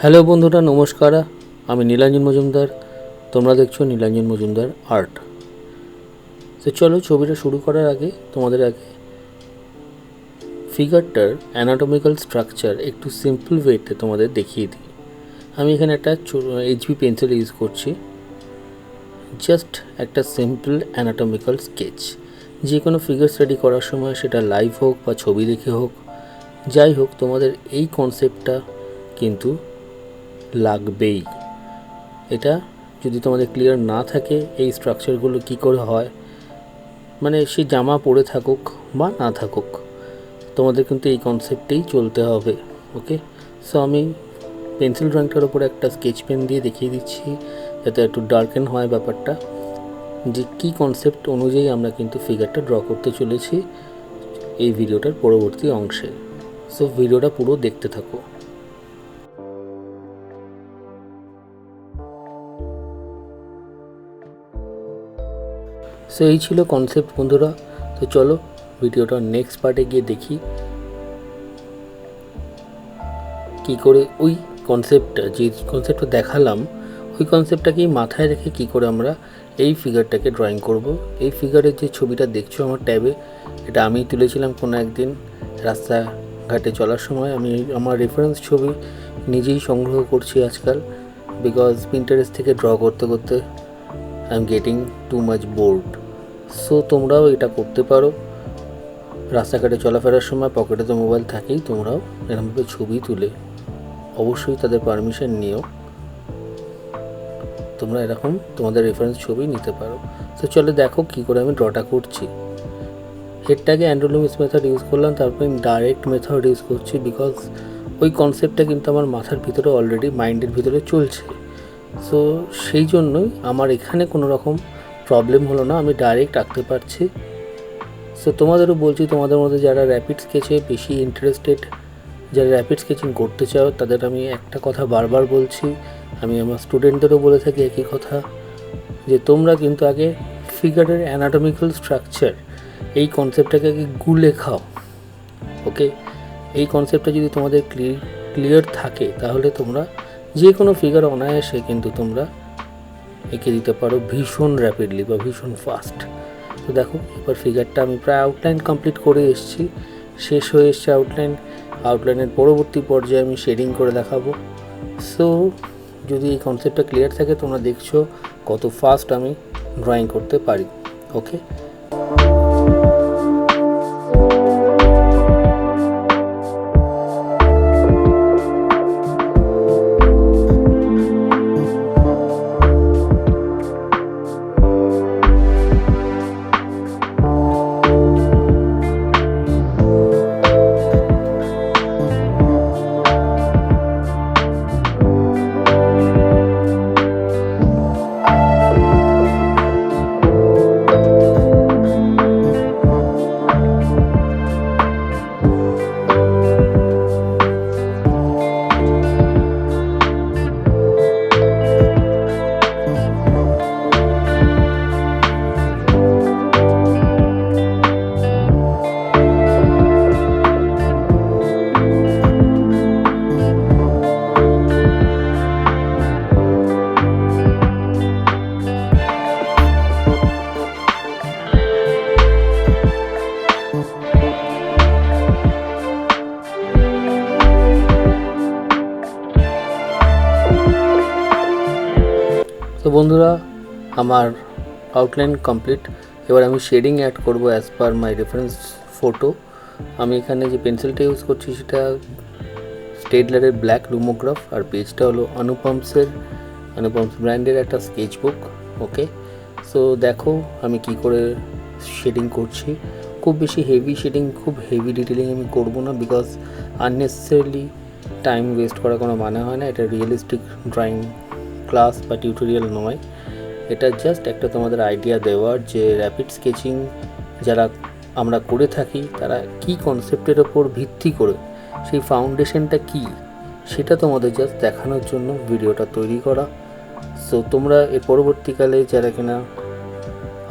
Hello বন্ধুরা, নমস্কার। আমি নীলাঞ্জন মজুমদার। তোমরা দেখছো নীলাঞ্জন মজুমদার আর্ট। তো চলো, ছবিটা শুরু করার আগে তোমাদের ফিগারটার অ্যানাটমিক্যাল স্ট্রাকচার একটু সিম্পল ওয়েতে তোমাদের দেখিয়ে দিই। আমি এখানে একটা এইচবি পেন্সিল ইউজ করছি। জাস্ট একটা সিম্পল অ্যানাটমিক্যাল স্কেচ। যে কোনো ফিগার স্টাডি করার সময়, সেটা লাইভ হোক বা ছবি দেখে হোক, যাই হোক, তোমাদের এই কনসেপ্টটা কিন্তু লাগবেই। এটা যদি তোমাদের ক্লিয়ার না থাকে, এই স্ট্রাকচারগুলো কি করে হয়, মানে সে জামা পরে থাকুক বা না থাকুক, তোমাদের কিন্তু এই কনসেপ্টেই চলতে হবে। ওকে, সো আমি পেন্সিল ড্রয়িংটার ওপরে একটা স্কেচ পেন দিয়ে দেখিয়ে দিচ্ছি, যাতে একটু ডার্কেন হয় ব্যাপারটা, যে কী কনসেপ্ট অনুযায়ী আমরা কিন্তু ফিগারটা ড্র করতে চলেছি এই ভিডিওটার পরবর্তী অংশে। সো ভিডিওটা পুরো দেখতে থাকো। সো এই ছিল কনসেপ্ট বন্ধুরা। তো চলো ভিডিওটার নেক্সট পার্টে গিয়ে দেখি কি করে ওই কনসেপ্টটা, যে কনসেপ্টটা দেখালাম, ওই কনসেপ্টটাকেই মাথায় রেখে কি করে আমরা এই ফিগারটাকে ড্রয়িং করব। এই ফিগারের যে ছবিটা দেখছো আমার ট্যাবে, এটা আমি তুলেছিলাম কোনো একদিন রাস্তাঘাটে চলার সময়। আমি আমার রেফারেন্স ছবি নিজেই সংগ্রহ করছি আজকাল, বিকজ পিন্টারেস্ট থেকে ড্র করতে করতে I am getting too much board. So তোমরাও এটা করতে পারো। রাস্তাঘাটে চলাফেরার সময় পকেটে তো মোবাইল থাকেই, তোমরাও এরকমভাবে ছবি তুলে, অবশ্যই তাদের পারমিশন নিও, তোমরা এরকম তোমাদের রেফারেন্স ছবি নিতে পারো। তো চলো দেখো কী করে আমি ড্রটা করছি। হেডটাকে অ্যান্ড্রোলুমিস মেথড ইউজ করলাম, তারপরে আমি ডাইরেক্ট মেথড ইউজ করছি, বিকজ ওই কনসেপ্টটা কিন্তু আমার মাথার ভিতরে অলরেডি, মাইন্ডের ভিতরে চলছে। সো সেই জন্যই আমার এখানে কোনো রকম প্রবলেম হলো না, আমি ডাইরেক্ট আঁকতে পারছি। সো তোমাদেরও বলছি, তোমাদের মধ্যে যারা র্যাপিড স্কেচে বেশি ইন্টারেস্টেড, যারা র্যাপিড স্কেচিং করতে চাও, তাদের আমি একটা কথা বারবার বলছি, আমি আমার স্টুডেন্টদেরও বলে থাকি একই কথা, যে তোমরা কিন্তু আগে ফিগারের অ্যানাটমিক্যাল স্ট্রাকচার, এই কনসেপ্টটাকে আগে গুলে খাও। ওকে, এই কনসেপ্টটা যদি তোমাদের ক্লিয়ার থাকে, তাহলে তোমরা যে কোনো ফিগার অনায়াসে কিন্তু তোমরা এঁকে দিতে পারো ভীষণ র্যাপিডলি বা ভীষণ ফাস্ট। তো দেখো, এবার ফিগারটা আমি প্রায় আউটলাইন কমপ্লিট করে এসেছি, শেষ হয়ে এসছে আউটলাইনের পরবর্তী পর্যায়ে আমি শেডিং করে দেখাবো। সো যদি এই কনসেপ্টটা ক্লিয়ার থাকে, তোমরা দেখছো কত ফাস্ট আমি ড্রয়িং করতে পারি। ওকে, তো বন্ধুরা, আমার আউটলাইন কমপ্লিট। এবার আমি শেডিং অ্যাড করব অ্যাজ পার মাই রেফারেন্স ফটো। আমি এখানে যে পেন্সিলটা ইউজ করছি, সেটা স্টেডলারের ব্ল্যাক লুমোগ্রাফ, আর পেজটা হলো অনুপমস ব্র্যান্ডের একটা স্কেচবুক। ওকে, সো দেখো আমি কি করে শেডিং করছি। খুব বেশি হেভি শেডিং, খুব হেভি ডিটেলিং আমি করব না, বিকজ আননেসেসারিলি টাইম ওয়েস্ট করার কোনো মানে হয় না। এটা রিয়েলিস্টিক ড্রয়িং ক্লাস বা টিউটোরিয়াল নয়, এটা জাস্ট একটা তোমাদের আইডিয়া দেওয়ার, যে র্যাপিড স্কেচিং যারা আমরা করে থাকি, তারা কি কনসেপ্টের ওপর ভিত্তি করে সেই ফাউন্ডেশনটা কি, সেটা তোমাদের জাস্ট দেখানোর জন্য ভিডিওটা তৈরি করা। সো তোমরা এর পরবর্তীকালে যারা কিনা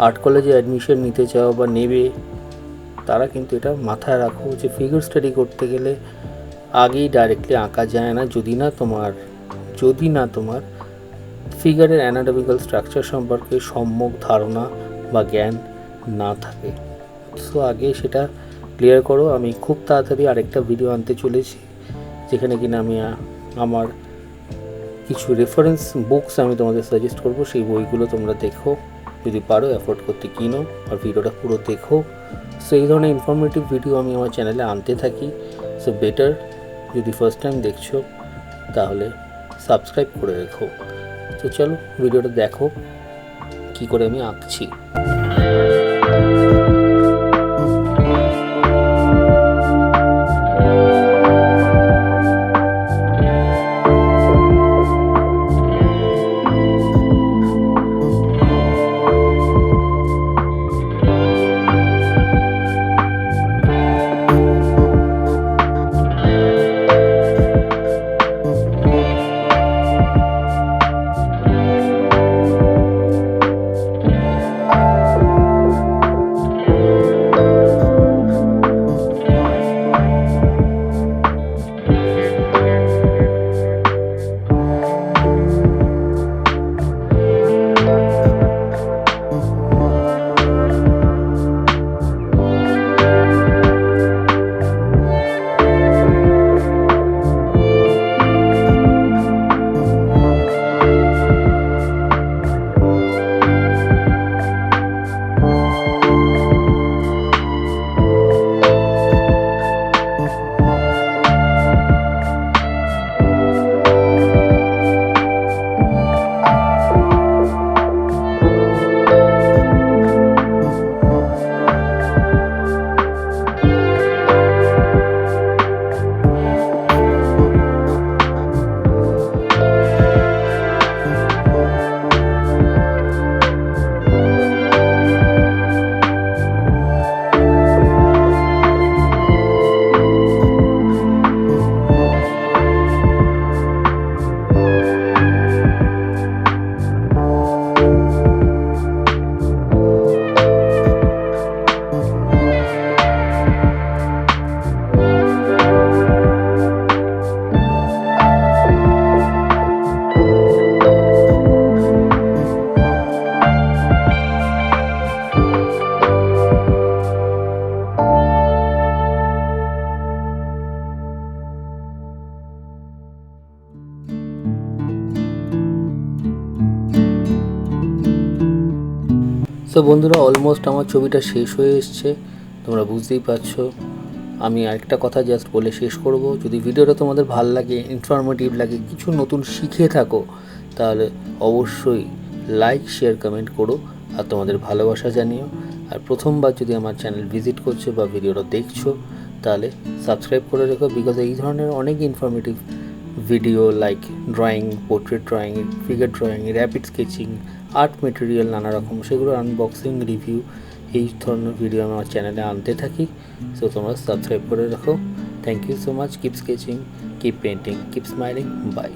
আর্ট কলেজে অ্যাডমিশন নিতে চাও বা নেবে, তারা কিন্তু এটা মাথায় রাখো যে ফিগার স্টাডি করতে গেলে আগেই ডাইরেক্টলি আঁকা যায় না, যদি না তোমার যদি না তোমার ফিগারের অ্যানাটমিক্যাল স্ট্রাকচার সম্পর্কে সম্যক ধারণা বা জ্ঞান না থাকে। সো আগে সেটা ক্লিয়ার করো। আমি খুব তাড়াতাড়ি আরেকটা ভিডিও আনতে চলেছি, যেখানে কিনা আমি আমার কিছু রেফারেন্স বুকস আমি তোমাদের সাজেস্ট করব। সেই বইগুলো তোমরা দেখো, যদি পারো অ্যাফোর্ড করতে কিনো, আর ভিডিওটা পুরো দেখো। সো এই ধরনের ইনফরমেটিভ ভিডিও আমি আমার চ্যানেলে আনতে থাকি। সো বেটার, যদি ফার্স্ট টাইম দেখছো তাহলে সাবস্ক্রাইব করে রেখো। তো চলো ভিডিওটা দেখো কী করে আমি আঁকছি। সো বন্ধুরা, অলমোস্ট আমার ছবিটা শেষ হয়ে এসছে, তোমরা বুঝতেই পারছো। আমি আরেকটা কথা জাস্ট বলে শেষ করব। যদি ভিডিওটা তোমাদের ভালো লাগে, ইনফরমেটিভ লাগে, কিছু নতুন শিখে থাকো, তাহলে অবশ্যই লাইক, শেয়ার, কমেন্ট করো আর তোমাদের ভালোবাসা জানিও। আর প্রথমবার যদি আমার চ্যানেল ভিজিট করছো বা ভিডিওটা দেখছো, তাহলে সাবস্ক্রাইব করে রেখো, বিকজ এই ধরনের অনেক informative video like drawing, portrait drawing, figure drawing, rapid sketching, art material নানা রকম, সেগুলো আনবক্সিং, রিভিউ, এই ধরনের ভিডিও আমার চ্যানেলে আনতে থাকি। সো তোমরা সাবস্ক্রাইব করে রাখো। Thank you so much. Keep sketching, keep painting, keep smiling, by.